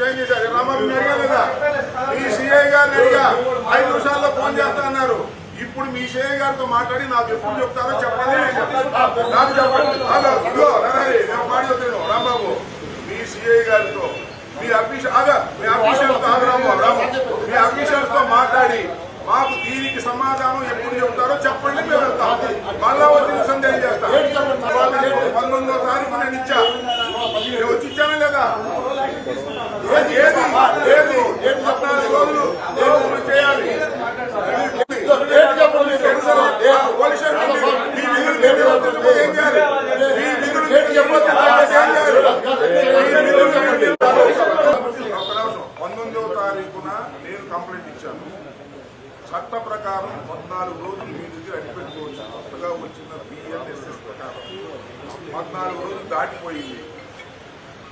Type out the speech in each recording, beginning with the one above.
Change చేశారు. రామారావు అడిగా మీ CI గారిని అడిగా 5 నిమిషాల్లో ఫోన్ చేస్తా అన్నారు. ఇప్పుడు మీ సిఐ గారితో మాట్లాడి నాకు ఎప్పుడు చెప్తారో చెప్పండి. నాకు చెప్పండి. నేను మాట చెప్తాను రాంబాబు, మీ సిఐ గారితో మీ అఫీషియల్స్తో మాట్లాడి మాకు దీనికి సమాధానం ఎప్పుడు చెప్తారో చెప్పండి. మేము వెళ్తాం. మళ్ళా వచ్చి నిమిషం తెలియజేస్తాం. 19వ తారీఖు నేను ఇచ్చా. వచ్చి ఇచ్చానా లేదా? ఏది 14 రోజులు చేయాలి. నేను కంప్లైంట్ ఇచ్చాను. చట్ట ప్రకారం 14 రోజులు మీ దగ్గర అడిపెట్టుకోవచ్చు. కొత్తగా వచ్చిన బిఎన్ఎస్ఎస్ ప్రకారం 14 రోజులు దాటిపోయింది.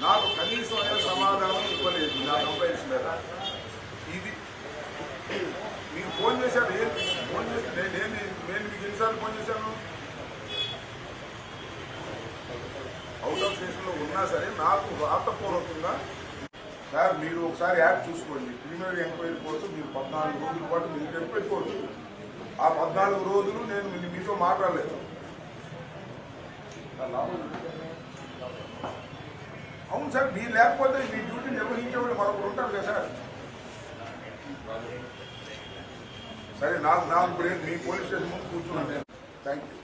నాకు కనీసం సమాధానం ఇవ్వలేదు నా కంప్లైంట్స్ మీద. ఇది మీకు ఫోన్ చేశాను. ఫోన్ చేసి నేను మీకు ఎన్నిసార్లు ఫోన్ చేశాను? అవుట్ ఆఫ్ స్టేషన్లో ఉన్నా సరే నాకు రాతపూర్వకంగా సార్ మీరు ఒకసారి యాప్ చూసుకోండి. ప్రిలిమినరీ ఎంక్వైరీ కోసం మీరు 14 రోజుల పాటు మీరు పెట్టుకోవచ్చు. ఆ 14 రోజులు నేను మీతో మాట్లాడలేదు. అవును సార్, మీరు లేకపోతే మీ డ్యూటీ నిర్వహించేవాళ్ళు మరొకరు ఉంటారు కదా సార్. సరే నాకు ఇప్పుడు మీ పోలీస్ స్టేషన్ ముందు కూర్చున్నాను నేను. Thank you.